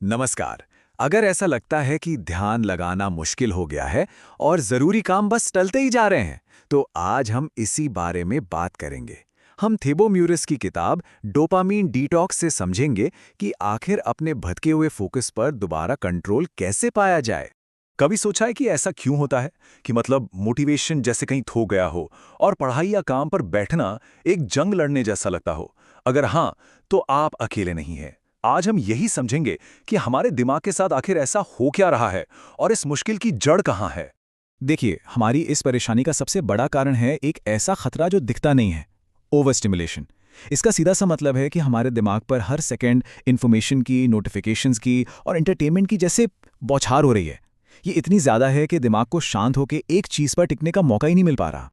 नमस्कार। अगर ऐसा लगता है कि ध्यान लगाना मुश्किल हो गया है और ज़रूरी काम बस टलते ही जा रहे हैं, तो आज हम इसी बारे में बात करेंगे। हम थेबो म्यूरिस की किताब डोपामीन डिटॉक्स से समझेंगे कि आखिर अपने भटके हुए फोकस पर दोबारा कंट्रोल कैसे पाया जाए। कभी सोचा है कि ऐसा क्यों होता है कि मतलब मोटिवेशन जैसे कहीं खो गया हो और पढ़ाई या काम पर बैठना एक जंग लड़ने जैसा लगता हो? अगर हाँ, तो आप अकेले नहीं हैं। आज हम यही समझेंगे कि हमारे दिमाग के साथ आखिर ऐसा हो क्या रहा है और इस मुश्किल की जड़ कहाँ है। देखिए, हमारी इस परेशानी का सबसे बड़ा कारण है एक ऐसा खतरा जो दिखता नहीं है, ओवर स्टिमुलेशन। इसका सीधा सा मतलब है कि हमारे दिमाग पर हर सेकंड इन्फॉर्मेशन की, नोटिफिकेशंस की और एंटरटेनमेंट की जैसे बौछार हो रही है। ये इतनी ज़्यादा है कि दिमाग को शांत होकर एक चीज़ पर टिकने का मौका ही नहीं मिल पा रहा।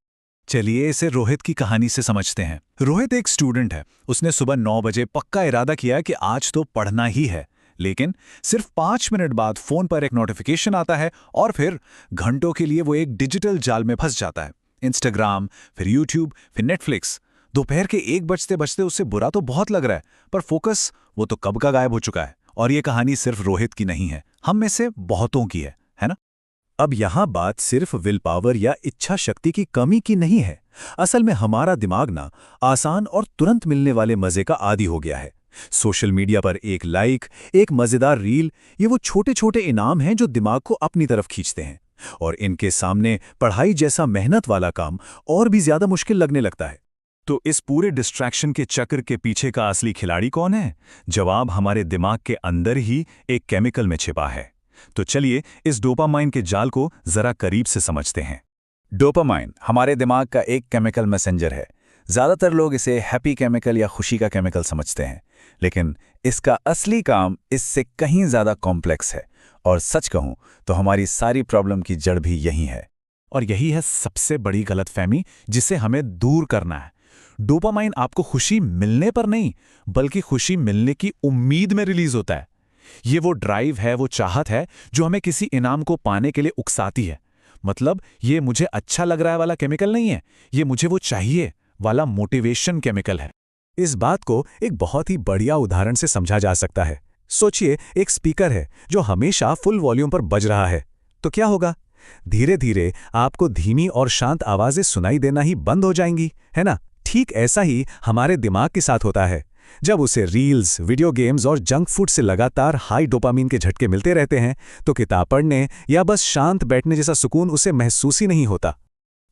चलिए इसे रोहित की कहानी से समझते हैं। रोहित एक स्टूडेंट है। उसने सुबह 9 बजे पक्का इरादा किया कि आज तो पढ़ना ही है। लेकिन सिर्फ 5 मिनट बाद फोन पर एक नोटिफिकेशन आता है और फिर घंटों के लिए वो एक डिजिटल जाल में फंस जाता है। इंस्टाग्राम, फिर यूट्यूब, फिर नेटफ्लिक्स। दोपहर के 1 बजते बजते उसे बुरा तो बहुत लग रहा है, पर फोकस वो तो कब का गायब हो चुका है। और ये कहानी सिर्फ रोहित की नहीं है, हम में से बहुतों की है ना? अब यहां बात सिर्फ विल पावर या इच्छा शक्ति की कमी की नहीं है। असल में हमारा दिमाग ना आसान और तुरंत मिलने वाले मजे का आदी हो गया है। सोशल मीडिया पर एक लाइक, एक मजेदार रील, ये वो छोटे छोटे इनाम हैं जो दिमाग को अपनी तरफ खींचते हैं। और इनके सामने पढ़ाई जैसा मेहनत वाला काम और भी ज्यादा मुश्किल लगने लगता है। तो इस पूरे डिस्ट्रैक्शन के चक्र के पीछे का असली खिलाड़ी कौन है? जवाब हमारे दिमाग के अंदर ही एक केमिकल में छिपा है। तो चलिए इस डोपामाइन के जाल को जरा करीब से समझते हैं। डोपामाइन हमारे दिमाग का एक केमिकल मैसेंजर है। ज़्यादातर लोग इसे हैप्पी केमिकल या खुशी का केमिकल समझते हैं, लेकिन इसका असली काम इससे कहीं ज़्यादा कॉम्प्लेक्स है। और सच कहूँ तो हमारी सारी प्रॉब्लम की जड़ भी यही है। और यही है सबसे बड़ी गलतफहमी जिसे हमें दूर करना है। डोपामाइन आपको खुशी मिलने पर नहीं, बल्कि खुशी मिलने की उम्मीद में रिलीज होता है। ये वो ड्राइव है, वो चाहत है जो हमें किसी इनाम को पाने के लिए उकसाती है। मतलब ये मुझे अच्छा लग रहा है वाला केमिकल नहीं है, ये मुझे वो चाहिए वाला मोटिवेशन केमिकल है। इस बात को एक बहुत ही बढ़िया उदाहरण से समझा जा सकता है। सोचिए, एक स्पीकर है जो हमेशा फुल वॉल्यूम पर बज रहा है, तो क्या होगा? धीरे धीरे आपको धीमी और शांत आवाजें सुनाई देना ही बंद हो जाएंगी, है ना? ठीक ऐसा ही हमारे दिमाग के साथ होता है। जब उसे रील्स, वीडियो गेम्स और जंक फूड से लगातार हाई डोपामीन के झटके मिलते रहते हैं, तो किताब पढ़ने या बस शांत बैठने जैसा सुकून उसे महसूस ही नहीं होता।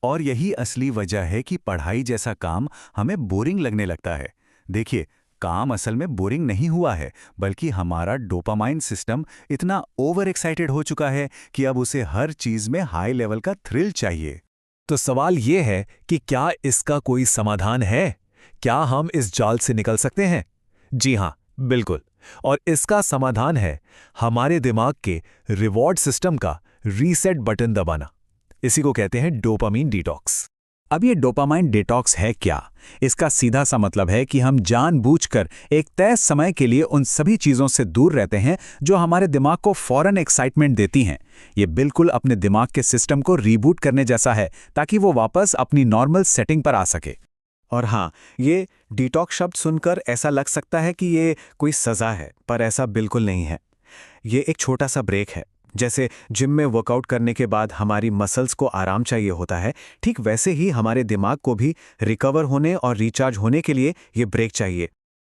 और यही असली वजह है कि पढ़ाई जैसा काम हमें बोरिंग लगने लगता है। देखिए, काम असल में बोरिंग नहीं हुआ है, बल्कि हमारा डोपामाइन सिस्टम इतना ओवर एक्साइटेड हो चुका है कि अब उसे हर चीज में हाई लेवल का थ्रिल चाहिए। तो सवाल ये है कि क्या इसका कोई समाधान है? क्या हम इस जाल से निकल सकते हैं? जी हाँ, बिल्कुल। और इसका समाधान है हमारे दिमाग के रिवॉर्ड सिस्टम का रीसेट बटन दबाना। इसी को कहते हैं डोपामीन डिटॉक्स। अब ये डोपामाइन डिटॉक्स है क्या? इसका सीधा सा मतलब है कि हम जानबूझकर एक तय समय के लिए उन सभी चीज़ों से दूर रहते हैं जो हमारे दिमाग को फौरन एक्साइटमेंट देती हैं। ये बिल्कुल अपने दिमाग के सिस्टम को रीबूट करने जैसा है, ताकि वो वापस अपनी नॉर्मल सेटिंग पर आ सके। और हाँ, ये डिटॉक्स शब्द सुनकर ऐसा लग सकता है कि ये कोई सज़ा है, पर ऐसा बिल्कुल नहीं है। ये एक छोटा सा ब्रेक है। जैसे जिम में वर्कआउट करने के बाद हमारी मसल्स को आराम चाहिए होता है, ठीक वैसे ही हमारे दिमाग को भी रिकवर होने और रिचार्ज होने के लिए ये ब्रेक चाहिए।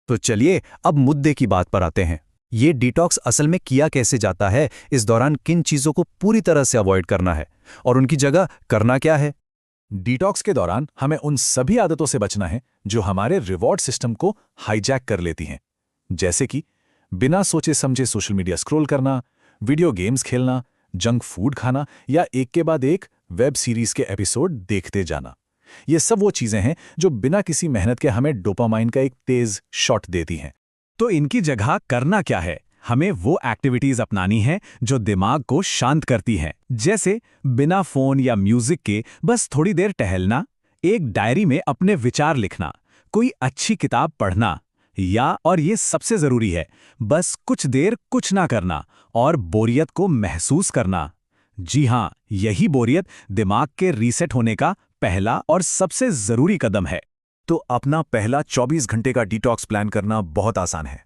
तो चलिए अब मुद्दे की बात पर आते हैं। ये डिटॉक्स असल में किया कैसे जाता है? इस दौरान किन चीज़ों को पूरी तरह से अवॉइड करना है और उनकी जगह करना क्या है? डिटॉक्स के दौरान हमें उन सभी आदतों से बचना है जो हमारे रिवॉर्ड सिस्टम को हाईजैक कर लेती हैं। जैसे कि बिना सोचे समझे सोशल मीडिया स्क्रॉल करना, वीडियो गेम्स खेलना, जंक फूड खाना या एक के बाद एक वेब सीरीज के एपिसोड देखते जाना। ये सब वो चीजें हैं जो बिना किसी मेहनत के हमें डोपामाइन का एक तेज शॉट देती हैं। तो इनकी जगह करना क्या है? हमें वो एक्टिविटीज अपनानी है जो दिमाग को शांत करती हैं, जैसे बिना फोन या म्यूजिक के बस थोड़ी देर टहलना, एक डायरी में अपने विचार लिखना, कोई अच्छी किताब पढ़ना, या और ये सबसे जरूरी है, बस कुछ देर कुछ ना करना और बोरियत को महसूस करना। जी हाँ, यही बोरियत दिमाग के रीसेट होने का पहला और सबसे जरूरी कदम है। तो अपना पहला 24 घंटे का डिटॉक्स प्लान करना बहुत आसान है।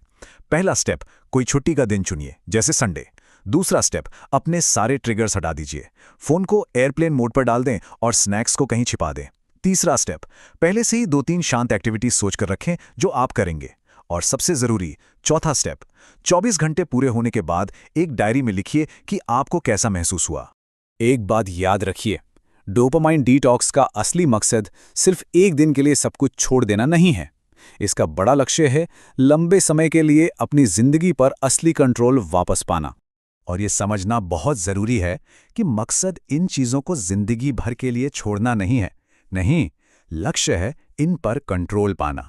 पहला स्टेप, कोई छुट्टी का दिन चुनिए, जैसे संडे। दूसरा स्टेप, अपने सारे ट्रिगर्स हटा दीजिए। फोन को एयरप्लेन मोड पर डाल दें और स्नैक्स को कहीं छिपा दें। तीसरा स्टेप, पहले से ही 2-3 शांत एक्टिविटीज सोचकर रखें जो आप करेंगे। और सबसे जरूरी चौथा स्टेप, 24 घंटे पूरे होने के बाद एक डायरी में लिखिए कि आपको कैसा महसूस हुआ। एक बात याद रखिए, डोपामाइन डिटॉक्स का असली मकसद सिर्फ एक दिन के लिए सब कुछ छोड़ देना नहीं है। इसका बड़ा लक्ष्य है लंबे समय के लिए अपनी जिंदगी पर असली कंट्रोल वापस पाना। और ये समझना बहुत जरूरी है कि मकसद इन चीजों को जिंदगी भर के लिए छोड़ना नहीं है। नहीं, लक्ष्य है इन पर कंट्रोल पाना,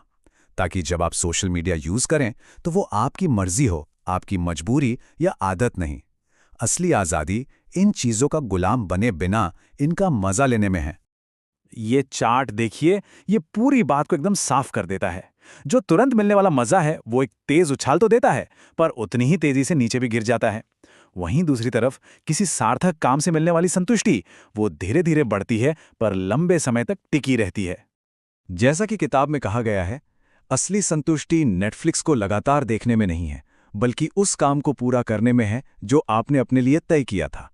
ताकि जब आप सोशल मीडिया यूज करें तो वो आपकी मर्जी हो, आपकी मजबूरी या आदत नहीं। असली आजादी इन चीजों का गुलाम बने बिना इनका मजा लेने में है। ये चार्ट देखिए, ये पूरी बात को एकदम साफ कर देता है। जो तुरंत मिलने वाला मजा है वो एक तेज उछाल तो देता है, पर उतनी ही तेजी से नीचे भी गिर जाता है। वहीं दूसरी तरफ किसी सार्थक काम से मिलने वाली संतुष्टि वो धीरे धीरे बढ़ती है, पर लंबे समय तक टिकी रहती है। जैसा कि किताब में कहा गया है, असली संतुष्टि नेटफ्लिक्स को लगातार देखने में नहीं है, बल्कि उस काम को पूरा करने में है जो आपने अपने लिए तय किया था।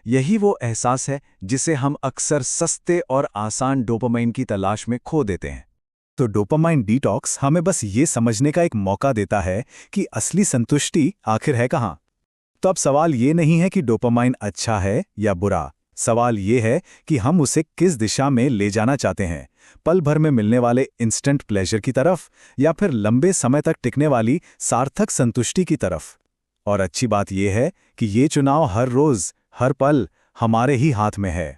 यही वो एहसास है जिसे हम अक्सर सस्ते और आसान डोपामाइन की तलाश में खो देते हैं। तो डोपामाइन डिटॉक्स हमें बस ये समझने का एक मौका देता है कि असली संतुष्टि आखिर है कहाँ। तो अब सवाल ये नहीं है कि डोपामाइन अच्छा है या बुरा, सवाल ये है कि हम उसे किस दिशा में ले जाना चाहते हैं, पल भर में मिलने वाले इंस्टेंट प्लेजर की तरफ या फिर लंबे समय तक टिकने वाली सार्थक संतुष्टि की तरफ। और अच्छी बात यह है कि ये चुनाव हर रोज, हर पल हमारे ही हाथ में है।